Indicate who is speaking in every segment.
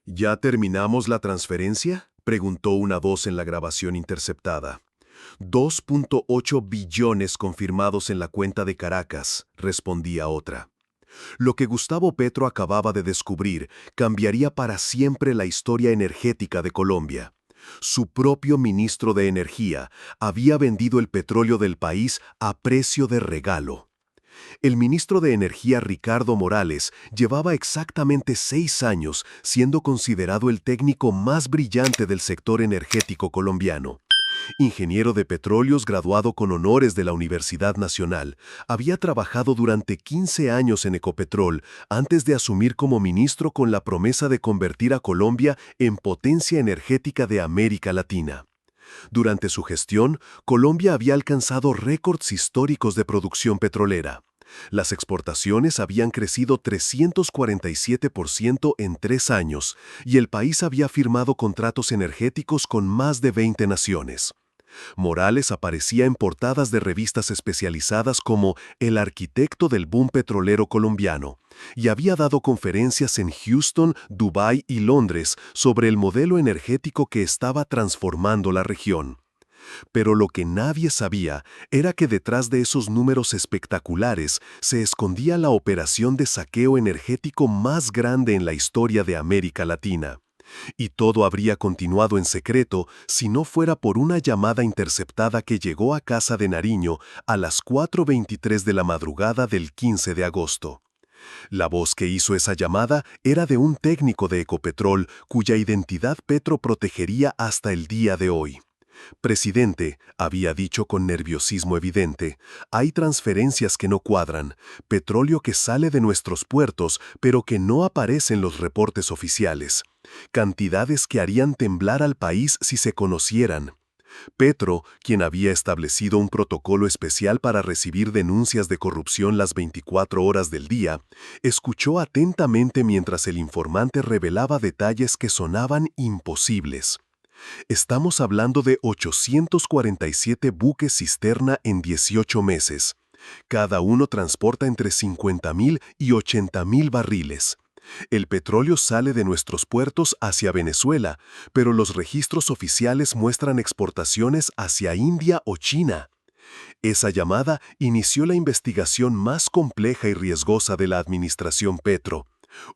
Speaker 1: ¿Ya terminamos la transferencia?, preguntó una voz en la grabación interceptada. 2.8 billones confirmados en la cuenta de Caracas, respondía otra. Lo que Gustavo Petro acababa de descubrir cambiaría para siempre la historia energética de Colombia. Su propio ministro de Energía había vendido el petróleo del país a precio de regalo. El ministro de Energía Ricardo Morales llevaba exactamente 6 años siendo considerado el técnico más brillante del sector energético colombiano. Ingeniero de petróleos graduado con honores de la Universidad Nacional, había trabajado durante 15 años en Ecopetrol antes de asumir como ministro con la promesa de convertir a Colombia en potencia energética de América Latina. Durante su gestión, Colombia había alcanzado récords históricos de producción petrolera. Las exportaciones habían crecido 347% en 3 años y el país había firmado contratos energéticos con más de 20 naciones. Morales aparecía en portadas de revistas especializadas como el arquitecto del boom petrolero colombiano y había dado conferencias en Houston, Dubái y Londres sobre el modelo energético que estaba transformando la región. Pero lo que nadie sabía era que detrás de esos números espectaculares se escondía la operación de saqueo energético más grande en la historia de América Latina. Y todo habría continuado en secreto si no fuera por una llamada interceptada que llegó a casa de Nariño a las 4:23 de la madrugada del 15 de agosto. La voz que hizo esa llamada era de un técnico de Ecopetrol cuya identidad Petro protegería hasta el día de hoy. Presidente, había dicho con nerviosismo evidente, hay transferencias que no cuadran, petróleo que sale de nuestros puertos, pero que no aparece en los reportes oficiales. Cantidades que harían temblar al país si se conocieran. Petro, quien había establecido un protocolo especial para recibir denuncias de corrupción las 24 horas del día, escuchó atentamente mientras el informante revelaba detalles que sonaban imposibles. Estamos hablando de 847 buques cisterna en 18 meses. Cada uno transporta entre 50.000 y 80.000 barriles. El petróleo sale de nuestros puertos hacia Venezuela, pero los registros oficiales muestran exportaciones hacia India o China. Esa llamada inició la investigación más compleja y riesgosa de la administración Petro.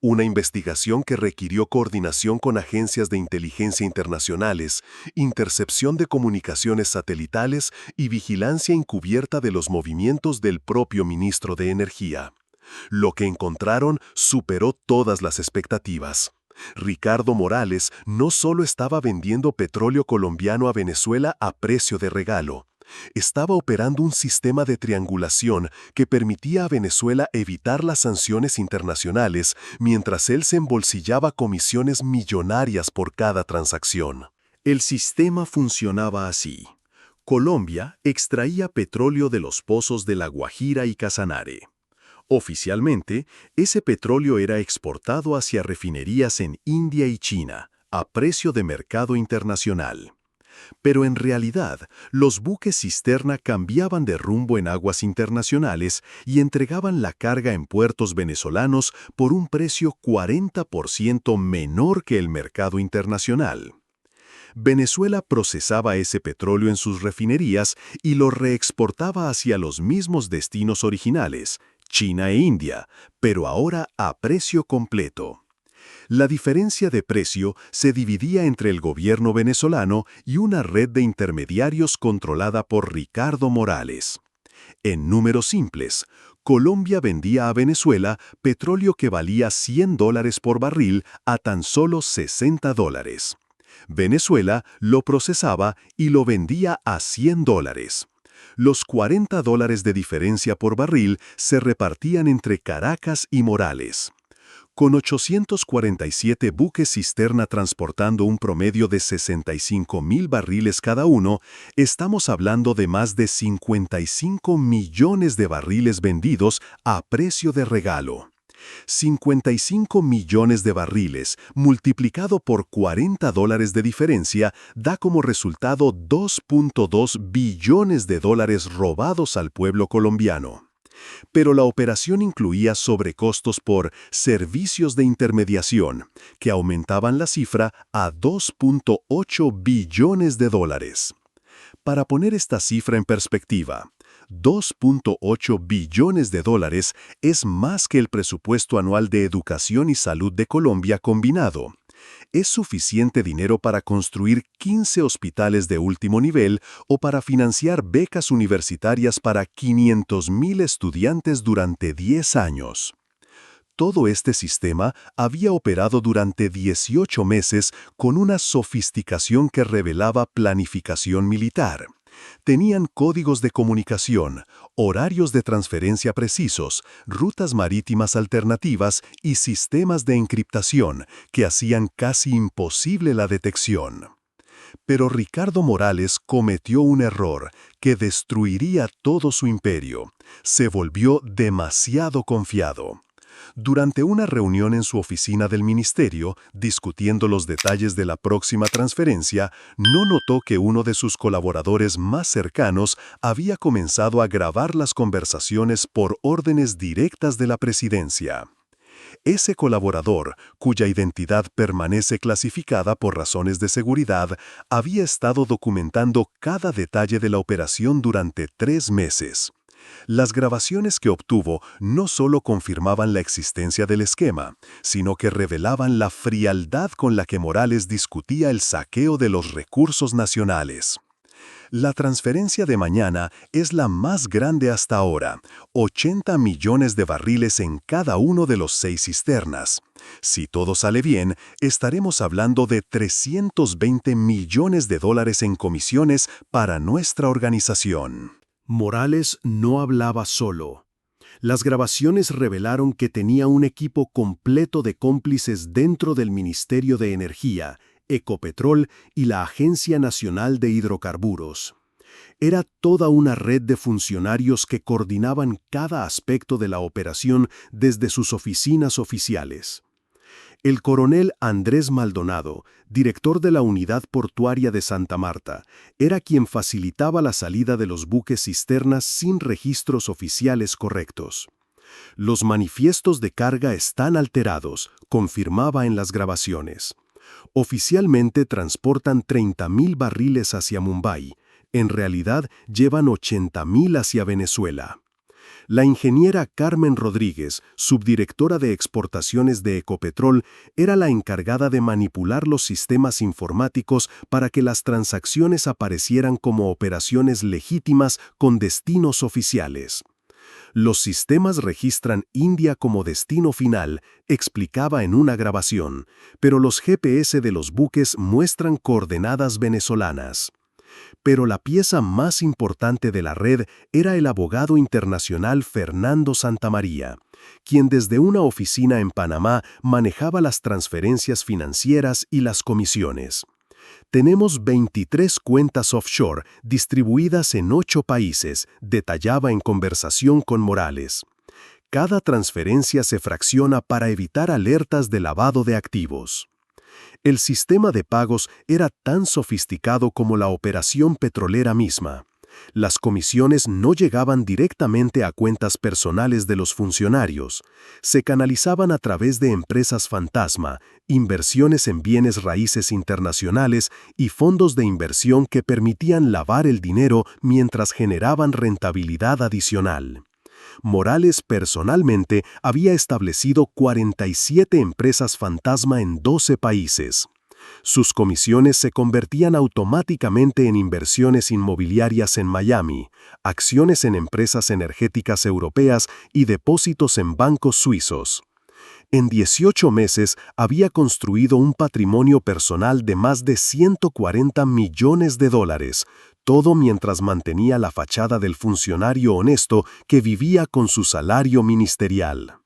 Speaker 1: Una investigación que requirió coordinación con agencias de inteligencia internacionales, intercepción de comunicaciones satelitales y vigilancia encubierta de los movimientos del propio ministro de Energía. Lo que encontraron superó todas las expectativas. Ricardo Morales no solo estaba vendiendo petróleo colombiano a Venezuela a precio de regalo, estaba operando un sistema de triangulación que permitía a Venezuela evitar las sanciones internacionales mientras él se embolsillaba comisiones millonarias por cada transacción.
Speaker 2: El sistema funcionaba así. Colombia extraía petróleo de los pozos de La Guajira y Casanare. Oficialmente, ese petróleo era exportado hacia refinerías en India y China, a precio de mercado internacional. Pero en realidad, los buques cisterna cambiaban de rumbo en aguas internacionales y entregaban la carga en puertos venezolanos por un precio 40% menor que el mercado internacional. Venezuela procesaba ese petróleo en sus refinerías y lo reexportaba hacia los mismos destinos originales, China e India, pero ahora a precio completo. La diferencia de precio se dividía entre el gobierno venezolano y una red de intermediarios controlada por Ricardo Morales. En números simples, Colombia vendía a Venezuela petróleo que valía $100 por barril a tan solo $60. Venezuela lo procesaba y lo vendía a $100. Los $40 de diferencia por barril se repartían entre Caracas y Morales. Con 847 buques cisterna transportando un promedio de 65.000 barriles cada uno, estamos hablando de más de 55 millones de barriles vendidos a precio de regalo. 55 millones de barriles multiplicado por $40 de diferencia da como resultado $2.2 billones robados al pueblo colombiano. Pero la operación incluía sobrecostos por servicios de intermediación, que aumentaban la cifra a 2.8 billones de dólares. Para poner esta cifra en perspectiva, 2.8 billones de dólares es más que el presupuesto anual de educación y salud de Colombia combinado. Es suficiente dinero para construir 15 hospitales de último nivel o para financiar becas universitarias para 500.000 estudiantes durante 10 años. Todo este sistema había operado durante 18 meses con una sofisticación que revelaba planificación militar. Tenían códigos de comunicación, horarios de transferencia precisos, rutas marítimas alternativas y sistemas de encriptación que hacían casi imposible la detección. Pero Ricardo Morales cometió un error que destruiría todo su imperio. Se volvió demasiado confiado. Durante una reunión en su oficina del ministerio, discutiendo los detalles de la próxima transferencia, no notó que uno de sus colaboradores más cercanos había comenzado a grabar las conversaciones por órdenes directas de la presidencia. Ese colaborador, cuya identidad permanece clasificada por razones de seguridad, había estado documentando cada detalle de la operación durante 3 meses. Las grabaciones que obtuvo no solo confirmaban la existencia del esquema, sino que revelaban la frialdad con la que Morales discutía el saqueo de los recursos nacionales. La transferencia de mañana es la más grande hasta ahora, 80 millones de barriles en cada uno de los 6 cisternas. Si todo sale bien, estaremos hablando de 320 millones de dólares en comisiones para nuestra organización.
Speaker 3: Morales no hablaba solo. Las grabaciones revelaron que tenía un equipo completo de cómplices dentro del Ministerio de Energía, Ecopetrol y la Agencia Nacional de Hidrocarburos. Era toda una red de funcionarios que coordinaban cada aspecto de la operación desde sus oficinas oficiales. El coronel Andrés Maldonado, director de la Unidad Portuaria de Santa Marta, era quien facilitaba la salida de los buques cisternas sin registros oficiales correctos. Los manifiestos de carga están alterados, confirmaba en las grabaciones. Oficialmente transportan 30.000 barriles hacia Mumbai. En realidad llevan 80.000 hacia Venezuela. La ingeniera Carmen Rodríguez, subdirectora de exportaciones de Ecopetrol, era la encargada de manipular los sistemas informáticos para que las transacciones aparecieran como operaciones legítimas con destinos oficiales. Los sistemas registran India como destino final, explicaba en una grabación, pero los GPS de los buques muestran coordenadas venezolanas. Pero la pieza más importante de la red era el abogado internacional Fernando Santamaría, quien desde una oficina en Panamá manejaba las transferencias financieras y las comisiones. Tenemos 23 cuentas offshore distribuidas en 8 países, detallaba en conversación con Morales. Cada transferencia se fracciona para evitar alertas de lavado de activos. El sistema de pagos era tan sofisticado como la operación petrolera misma. Las comisiones no llegaban directamente a cuentas personales de los funcionarios. Se canalizaban a través de empresas fantasma, inversiones en bienes raíces internacionales y fondos de inversión que permitían lavar el dinero mientras generaban rentabilidad adicional. Morales personalmente había establecido 47 empresas fantasma en 12 países. Sus comisiones se convertían automáticamente en inversiones inmobiliarias en Miami, acciones en empresas energéticas europeas y depósitos en bancos suizos. En 18 meses había construido un patrimonio personal de más de 140 millones de dólares, todo mientras mantenía la fachada del funcionario honesto que vivía con su salario ministerial.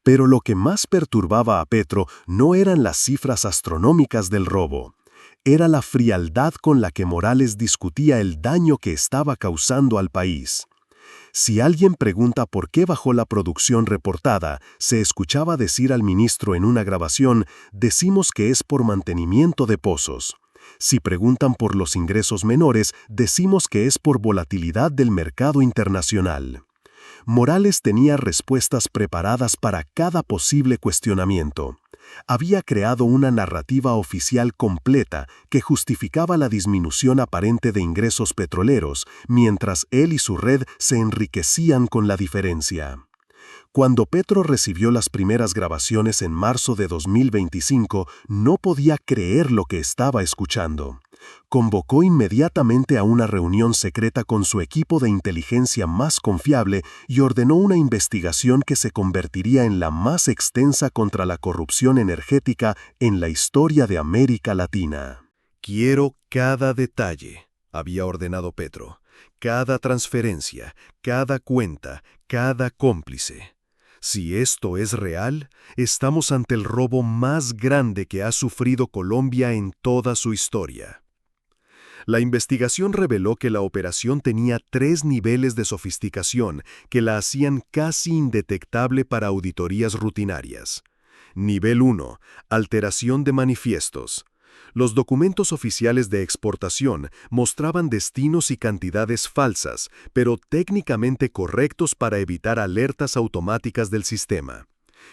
Speaker 3: Pero lo que más perturbaba a Petro no eran las cifras astronómicas del robo. Era la frialdad con la que Morales discutía el daño que estaba causando al país. Si alguien pregunta por qué bajó la producción reportada, se escuchaba decir al ministro en una grabación, decimos que es por mantenimiento de pozos. Si preguntan por los ingresos menores, decimos que es por volatilidad del mercado internacional. Morales tenía respuestas preparadas para cada posible cuestionamiento. Había creado una narrativa oficial completa que justificaba la disminución aparente de ingresos petroleros, mientras él y su red se enriquecían con la diferencia. Cuando Petro recibió las primeras grabaciones en marzo de 2025, no podía creer lo que estaba escuchando. Convocó inmediatamente a una reunión secreta con su equipo de inteligencia más confiable y ordenó una investigación que se convertiría en la más extensa contra la corrupción energética en la historia de América Latina.
Speaker 2: Quiero cada detalle, había ordenado Petro. Cada transferencia, cada cuenta, cada cómplice. Si esto es real, estamos ante el robo más grande que ha sufrido Colombia en toda su historia. La investigación reveló que la operación tenía 3 niveles de sofisticación que la hacían casi indetectable para auditorías rutinarias. Nivel 1. Alteración de manifiestos. Los documentos oficiales de exportación mostraban destinos y cantidades falsas, pero técnicamente correctos para evitar alertas automáticas del sistema.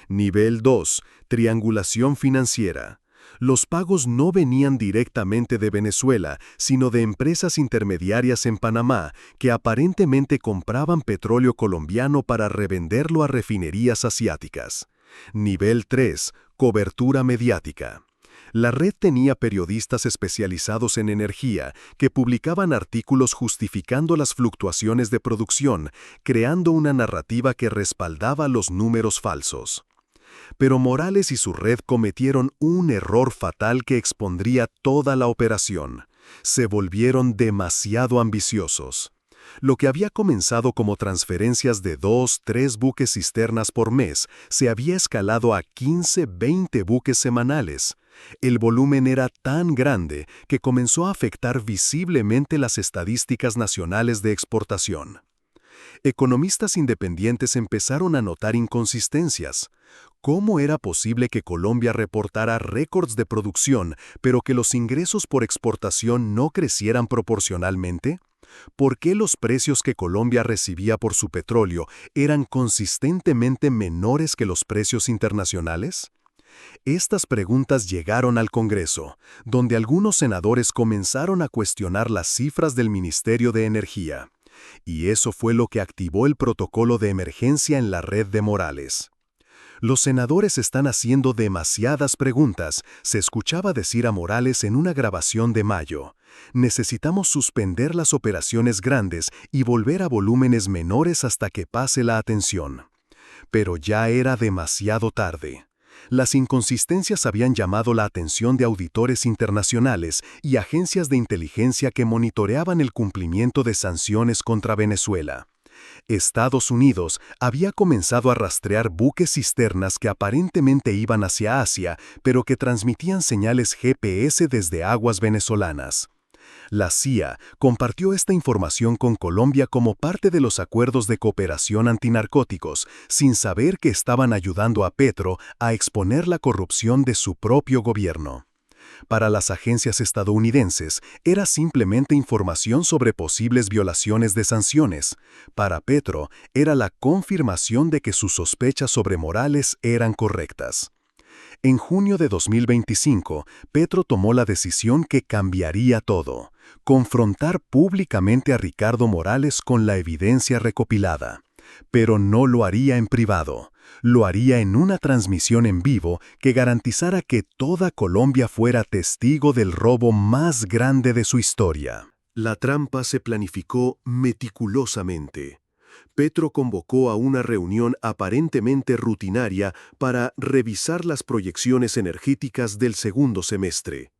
Speaker 2: Nivel 2. Triangulación financiera. Los pagos no venían directamente de Venezuela, sino de empresas intermediarias en Panamá que aparentemente compraban petróleo colombiano para revenderlo a refinerías asiáticas. Nivel 3. Cobertura mediática. La red tenía periodistas especializados en energía que publicaban artículos justificando las fluctuaciones de producción, creando una narrativa que respaldaba los números falsos. Pero Morales y su red cometieron un error fatal que expondría toda la operación. Se volvieron demasiado ambiciosos. Lo que había comenzado como transferencias de 2-3 buques cisternas por mes se había escalado a 15-20 buques semanales. El volumen era tan grande que comenzó a afectar visiblemente las estadísticas nacionales de exportación. Economistas independientes empezaron a notar inconsistencias. ¿Cómo era posible que Colombia reportara récords de producción, pero que los ingresos por exportación no crecieran proporcionalmente? ¿Por qué los precios que Colombia recibía por su petróleo eran consistentemente menores que los precios internacionales? Estas preguntas llegaron al Congreso, donde algunos senadores comenzaron a cuestionar las cifras del Ministerio de Energía. Y eso fue lo que activó el protocolo de emergencia en la red de Morales. Los senadores están haciendo demasiadas preguntas, se escuchaba decir a Morales en una grabación de mayo. Necesitamos suspender las operaciones grandes y volver a volúmenes menores hasta que pase la atención. Pero ya era demasiado tarde. Las inconsistencias habían llamado la atención de auditores internacionales y agencias de inteligencia que monitoreaban el cumplimiento de sanciones contra Venezuela. Estados Unidos había comenzado a rastrear buques cisternas que aparentemente iban hacia Asia, pero que transmitían señales GPS desde aguas venezolanas. La CIA compartió esta información con Colombia como parte de los acuerdos de cooperación antinarcóticos, sin saber que estaban ayudando a Petro a exponer la corrupción de su propio gobierno. Para las agencias estadounidenses, era simplemente información sobre posibles violaciones de sanciones. Para Petro, era la confirmación de que sus sospechas sobre Morales eran correctas. En junio de 2025, Petro tomó la decisión que cambiaría todo: confrontar públicamente a Ricardo Morales con la evidencia recopilada. Pero no lo haría en privado. Lo haría en una transmisión en vivo que garantizara que toda Colombia fuera testigo del robo más grande de su historia. La trampa se planificó meticulosamente. Petro convocó a una reunión aparentemente rutinaria para revisar las proyecciones energéticas del segundo semestre.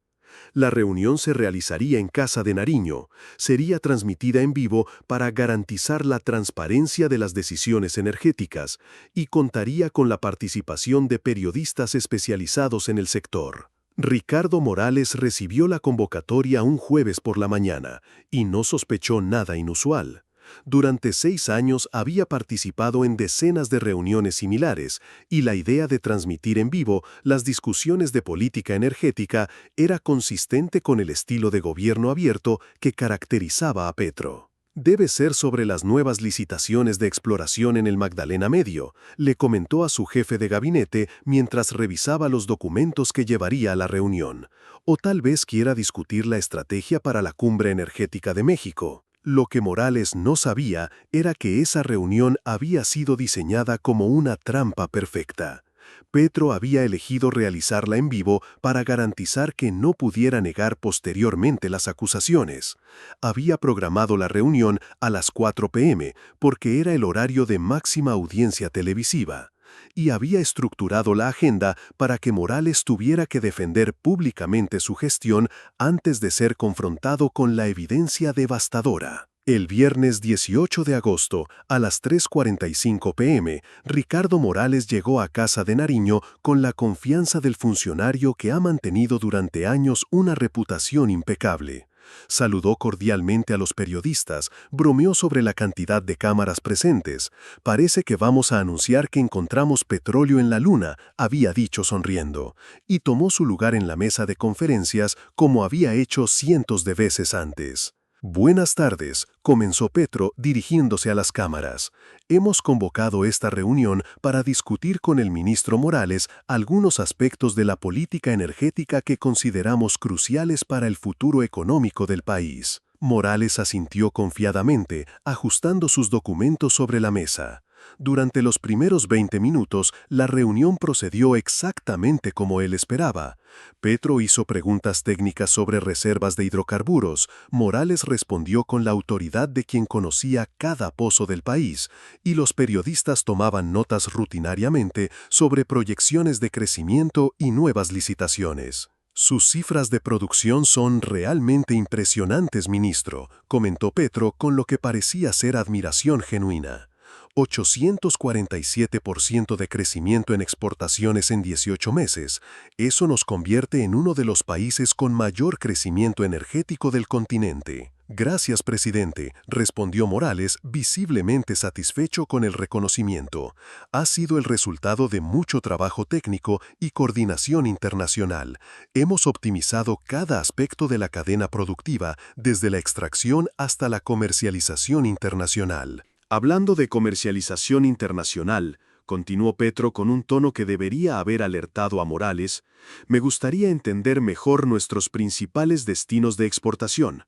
Speaker 2: La reunión se realizaría en Casa de Nariño, sería transmitida en vivo para garantizar la transparencia de las decisiones energéticas y contaría con la participación de periodistas especializados en el sector. Ricardo Morales recibió la convocatoria un jueves por la mañana y no sospechó nada inusual. Durante 6 años había participado en decenas de reuniones similares y la idea de transmitir en vivo las discusiones de política energética era consistente con el estilo de gobierno abierto que caracterizaba a Petro.
Speaker 1: Debe ser sobre las nuevas licitaciones de exploración en el Magdalena Medio, le comentó a su jefe de gabinete mientras revisaba los documentos que llevaría a la reunión. O tal vez quiera discutir la estrategia para la Cumbre Energética de México. Lo que Morales no sabía era que esa reunión había sido diseñada como una trampa perfecta. Petro había elegido realizarla en vivo para garantizar que no pudiera negar posteriormente las acusaciones. Había programado la reunión a las 4 p.m. porque era el horario de máxima audiencia televisiva. Y había estructurado la agenda para que Morales tuviera que defender públicamente su gestión antes de ser confrontado con la evidencia devastadora. El viernes 18 de agosto, a las 3:45 p.m., Ricardo Morales llegó a casa de Nariño con la confianza del funcionario que ha mantenido durante años una reputación impecable. Saludó cordialmente a los periodistas, bromeó sobre la cantidad de cámaras presentes. «Parece que vamos a anunciar que encontramos petróleo en la Luna», había dicho sonriendo, y tomó su lugar en la mesa de conferencias como había hecho cientos de veces antes. «Buenas tardes», comenzó Petro dirigiéndose a las cámaras. «Hemos convocado esta reunión para discutir con el ministro Morales algunos aspectos de la política energética que consideramos cruciales para el futuro económico del país». Morales asintió confiadamente, ajustando sus documentos sobre la mesa. Durante los primeros 20 minutos, la reunión procedió exactamente como él esperaba. Petro hizo preguntas técnicas sobre reservas de hidrocarburos, Morales respondió con la autoridad de quien conocía cada pozo del país, y los periodistas tomaban notas rutinariamente sobre proyecciones de crecimiento y nuevas licitaciones. «Sus cifras de producción son realmente impresionantes, ministro», comentó Petro con lo que parecía ser admiración genuina. 847% de crecimiento en exportaciones en 18 meses. Eso nos convierte en uno de los países con mayor crecimiento energético del continente. «Gracias, presidente», respondió Morales, visiblemente satisfecho con el reconocimiento. «Ha sido el resultado de mucho trabajo técnico y coordinación internacional. Hemos optimizado cada aspecto de la cadena productiva, desde la extracción hasta la comercialización internacional».
Speaker 2: Hablando de comercialización internacional, continuó Petro con un tono que debería haber alertado a Morales, me gustaría entender mejor nuestros principales destinos de exportación.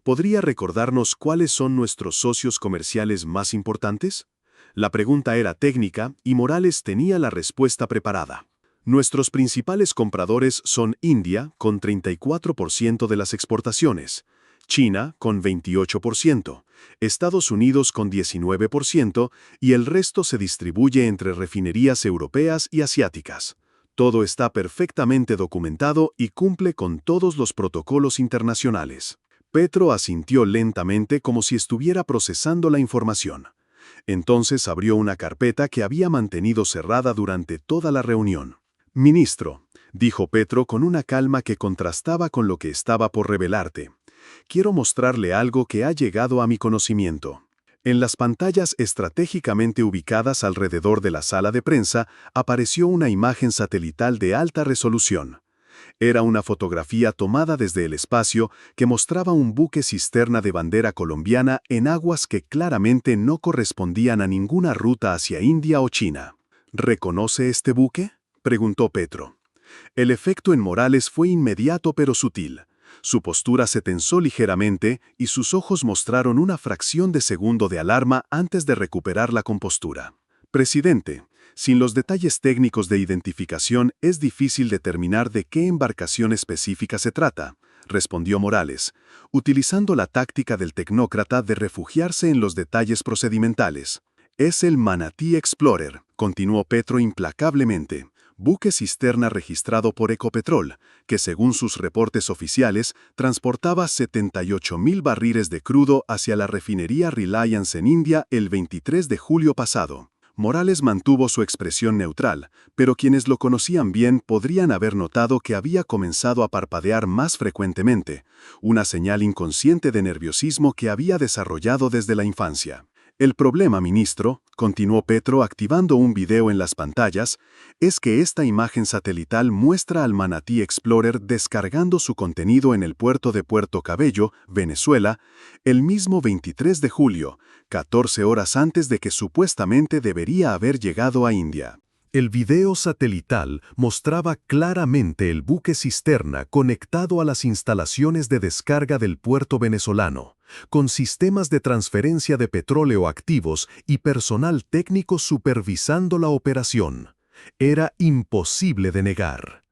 Speaker 2: ¿Podría recordarnos cuáles son nuestros socios comerciales más importantes? La pregunta era técnica y Morales tenía la respuesta preparada. Nuestros principales compradores son India, con 34% de las exportaciones, China, con 28%, Estados Unidos con 19% y el resto se distribuye entre refinerías europeas y asiáticas. Todo está perfectamente documentado y cumple con todos los protocolos internacionales. Petro asintió lentamente como si estuviera procesando la información. Entonces abrió una carpeta que había mantenido cerrada durante toda la reunión. «Ministro», dijo Petro con una calma que contrastaba con lo que estaba por revelarte, «quiero mostrarle algo que ha llegado a mi conocimiento». En las pantallas estratégicamente ubicadas alrededor de la sala de prensa apareció una imagen satelital de alta resolución. Era una fotografía tomada desde el espacio que mostraba un buque cisterna de bandera colombiana en aguas que claramente no correspondían a ninguna ruta hacia India o China. «¿Reconoce este buque?», preguntó Petro. El efecto en Morales fue inmediato pero sutil. Su postura se tensó ligeramente y sus ojos mostraron una fracción de segundo de alarma antes de recuperar la compostura. «Presidente, sin los detalles técnicos de identificación es difícil determinar de qué embarcación específica se trata», respondió Morales, utilizando la táctica del tecnócrata de refugiarse en los detalles procedimentales. «Es el Manatí Explorer», continuó Petro implacablemente, buque cisterna registrado por Ecopetrol, que según sus reportes oficiales transportaba 78,000 barriles de crudo hacia la refinería Reliance en India el 23 de julio pasado. Morales mantuvo su expresión neutral, pero quienes lo conocían bien podrían haber notado que había comenzado a parpadear más frecuentemente, una señal inconsciente de nerviosismo que había desarrollado desde la infancia. El problema, ministro, continuó Petro activando un video en las pantallas, es que esta imagen satelital muestra al Manatí Explorer descargando su contenido en el puerto de Puerto Cabello, Venezuela, el mismo 23 de julio, 14 horas antes de que supuestamente debería haber llegado a India.
Speaker 3: El video satelital mostraba claramente el buque cisterna conectado a las instalaciones de descarga del puerto venezolano, con sistemas de transferencia de petróleo activos y personal técnico supervisando la operación. Era imposible de negar.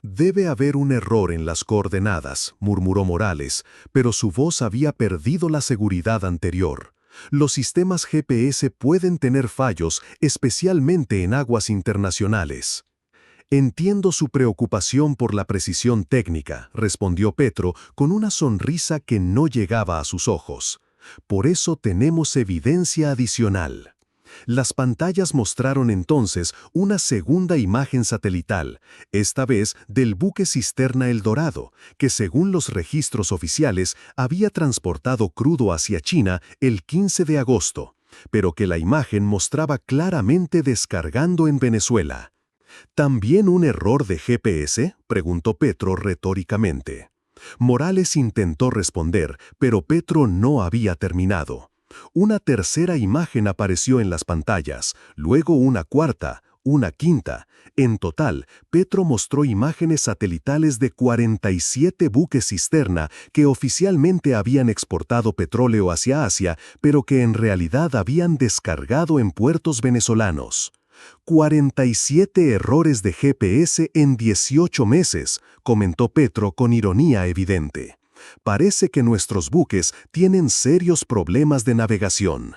Speaker 3: «Debe haber un error en las coordenadas», murmuró Morales, pero su voz había perdido la seguridad anterior. Los sistemas GPS pueden tener fallos, especialmente en aguas internacionales. «Entiendo su preocupación por la precisión técnica», respondió Petro con una sonrisa que no llegaba a sus ojos. «Por eso tenemos evidencia adicional». Las pantallas mostraron entonces una segunda imagen satelital, esta vez del buque cisterna El Dorado, que según los registros oficiales había transportado crudo hacia China el 15 de agosto, pero que la imagen mostraba claramente descargando en Venezuela. ¿También un error de GPS?, preguntó Petro retóricamente. Morales intentó responder, pero Petro no había terminado. Una tercera imagen apareció en las pantallas, luego una cuarta, una quinta. En total, Petro mostró imágenes satelitales de 47 buques cisterna que oficialmente habían exportado petróleo hacia Asia, pero que en realidad habían descargado en puertos venezolanos. 47 errores de GPS en 18 meses, comentó Petro con ironía evidente. Parece que nuestros buques tienen serios problemas de navegación.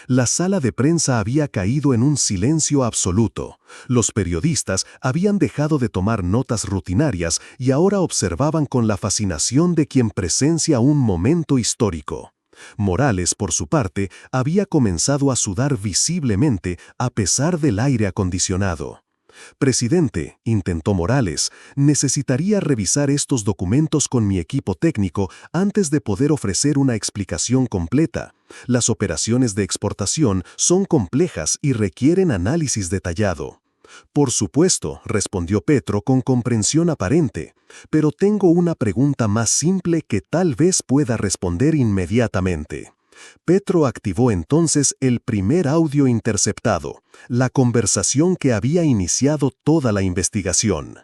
Speaker 3: La sala de prensa había caído en un silencio absoluto. Los periodistas habían dejado de tomar notas rutinarias y ahora observaban con la fascinación de quien presencia un momento histórico. Morales, por su parte, había comenzado a sudar visiblemente a pesar del aire acondicionado. «Presidente», intentó Morales, «necesitaría revisar estos documentos con mi equipo técnico antes de poder ofrecer una explicación completa. Las operaciones de exportación son complejas y requieren análisis detallado». «Por supuesto», respondió Petro con comprensión aparente, «pero tengo una pregunta más simple que tal vez pueda responder inmediatamente». Petro activó entonces el primer audio interceptado, la conversación que había iniciado toda la investigación.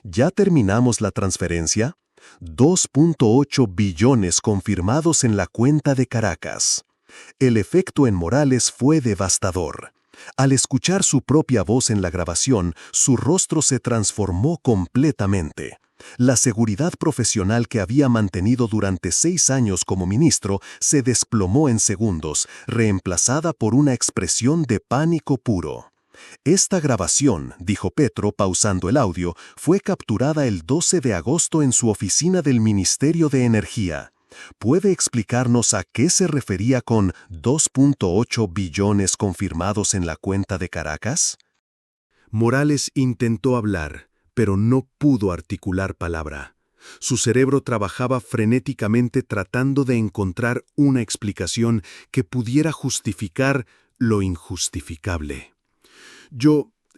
Speaker 3: ¿Ya terminamos la transferencia? 2.8 billones confirmados en la cuenta de Caracas. El efecto en Morales fue devastador. Al escuchar su propia voz en la grabación, su rostro se transformó completamente. La seguridad profesional que había mantenido durante 6 años como ministro se desplomó en segundos, reemplazada por una expresión de pánico puro. «Esta grabación», dijo Petro pausando el audio, «fue capturada el 12 de agosto en su oficina del Ministerio de Energía. ¿Puede explicarnos a qué se refería con 2.8 billones confirmados en la cuenta de Caracas?» Morales intentó hablar, pero no pudo articular palabra. Su cerebro trabajaba frenéticamente tratando de encontrar una explicación que pudiera justificar lo injustificable.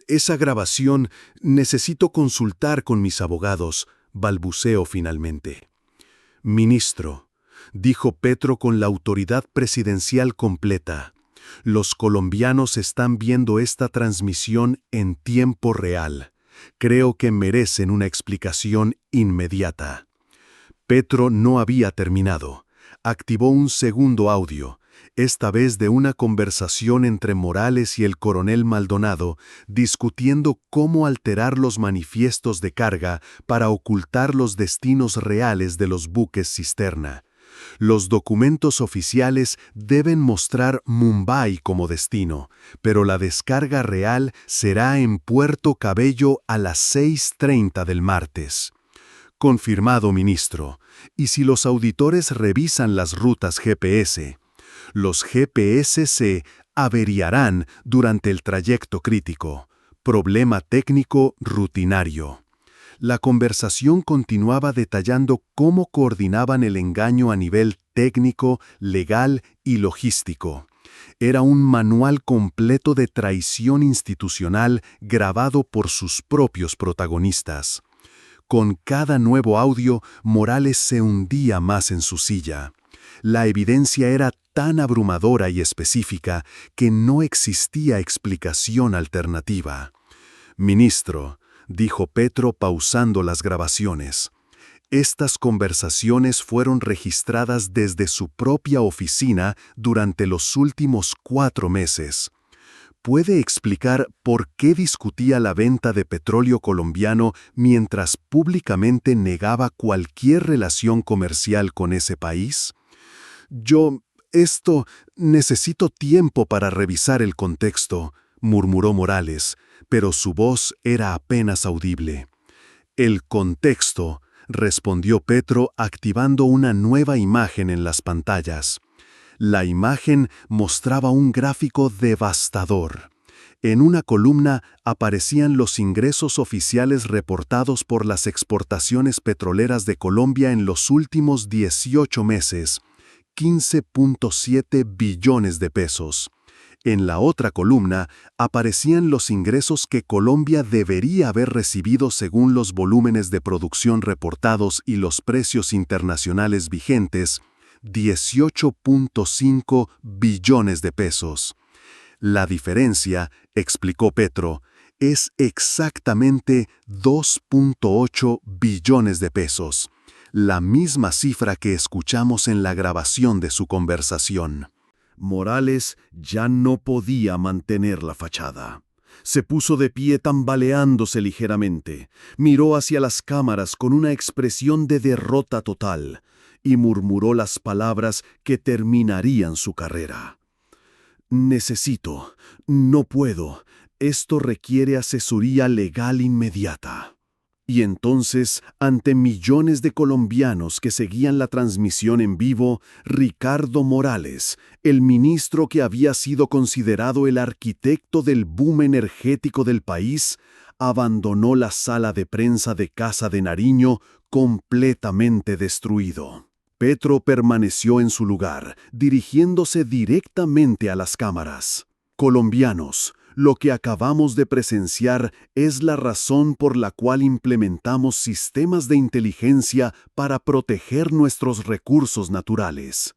Speaker 3: «Esa grabación, necesito consultar con mis abogados», balbuceó finalmente. «Ministro», dijo Petro con la autoridad presidencial completa, «los colombianos están viendo esta transmisión en tiempo real. Creo que merecen una explicación inmediata». Petro no había terminado. Activó un segundo audio, esta vez de una conversación entre Morales y el coronel Maldonado, discutiendo cómo alterar los manifiestos de carga para ocultar los destinos reales de los buques cisterna. Los documentos oficiales deben mostrar Mumbai como destino, pero la descarga real será en Puerto Cabello a las 6:30 del martes. «Confirmado, ministro. Y si los auditores revisan las rutas GPS, los GPS se averiarán durante el trayecto crítico. Problema técnico rutinario». La conversación continuaba detallando cómo coordinaban el engaño a nivel técnico, legal y logístico. Era un manual completo de traición institucional grabado por sus propios protagonistas. Con cada nuevo audio, Morales se hundía más en su silla. La evidencia era tan abrumadora y específica que no existía explicación alternativa. «Ministro», dijo Petro pausando las grabaciones, «estas conversaciones fueron registradas desde su propia oficina durante los últimos 4 meses. ¿Puede explicar por qué discutía la venta de petróleo colombiano mientras públicamente negaba cualquier relación comercial con ese país?» Necesito tiempo para revisar el contexto», murmuró Morales, pero su voz era apenas audible. «El contexto», respondió Petro activando una nueva imagen en las pantallas. La imagen mostraba un gráfico devastador. En una columna aparecían los ingresos oficiales reportados por las exportaciones petroleras de Colombia en los últimos 18 meses, 15.7 billones de pesos. En la otra columna aparecían los ingresos que Colombia debería haber recibido según los volúmenes de producción reportados y los precios internacionales vigentes, 18.5 billones de pesos. La diferencia, explicó Petro, es exactamente 2.8 billones de pesos, la misma cifra que escuchamos en la grabación de su conversación.
Speaker 2: Morales ya no podía mantener la fachada. Se puso de pie tambaleándose ligeramente, miró hacia las cámaras con una expresión de derrota total y murmuró las palabras que terminarían su carrera. No puedo, esto requiere asesoría legal inmediata. Y entonces, ante millones de colombianos que seguían la transmisión en vivo, Ricardo Morales, el ministro que había sido considerado el arquitecto del boom energético del país, abandonó la sala de prensa de Casa de Nariño completamente destruido. Petro permaneció en su lugar, dirigiéndose directamente a las cámaras. «Colombianos, lo que acabamos de presenciar es la razón por la cual implementamos sistemas de inteligencia para proteger nuestros recursos naturales.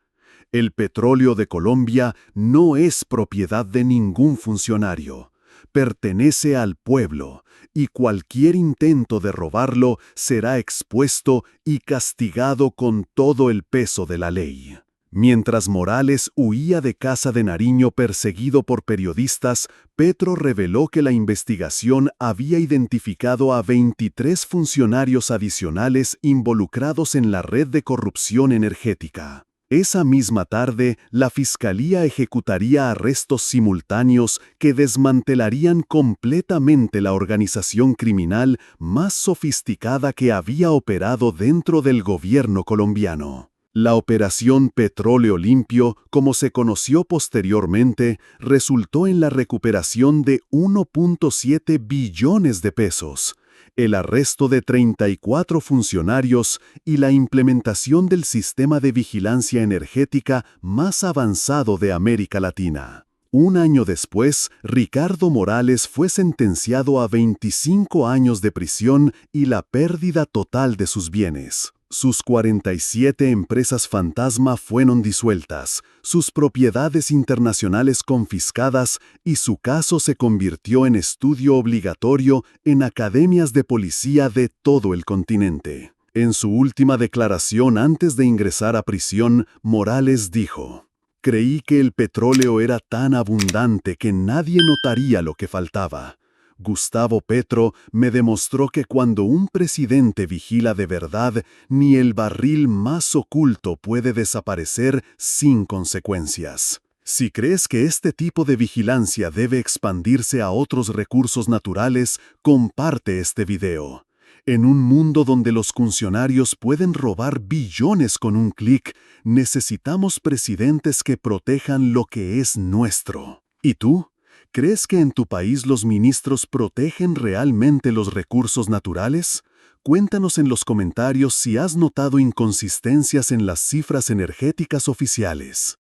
Speaker 2: El petróleo de Colombia no es propiedad de ningún funcionario. Pertenece al pueblo, y cualquier intento de robarlo será expuesto y castigado con todo el peso de la ley». Mientras Morales huía de Casa de Nariño perseguido por periodistas, Petro reveló que la investigación había identificado a 23 funcionarios adicionales involucrados en la red de corrupción energética. Esa misma tarde, la Fiscalía ejecutaría arrestos simultáneos que desmantelarían completamente la organización criminal más sofisticada que había operado dentro del gobierno colombiano. La Operación Petróleo Limpio, como se conoció posteriormente, resultó en la recuperación de 1.7 billones de pesos, el arresto de 34 funcionarios y la implementación del sistema de vigilancia energética más avanzado de América Latina. Un año después, Ricardo Morales fue sentenciado a 25 años de prisión y la pérdida total de sus bienes. Sus 47 empresas fantasma fueron disueltas, sus propiedades internacionales confiscadas y su caso se convirtió en estudio obligatorio en academias de policía de todo el continente. En su última declaración antes de ingresar a prisión, Morales dijo: «Creí que el petróleo era tan abundante que nadie notaría lo que faltaba. Gustavo Petro me demostró que cuando un presidente vigila de verdad, ni el barril más oculto puede desaparecer sin consecuencias». Si crees que este tipo de vigilancia debe expandirse a otros recursos naturales, comparte este video. En un mundo donde los funcionarios pueden robar billones con un clic, necesitamos presidentes que protejan lo que es nuestro. ¿Y tú? ¿Crees que en tu país los ministros protegen realmente los recursos naturales? Cuéntanos en los comentarios si has notado inconsistencias en las cifras energéticas oficiales.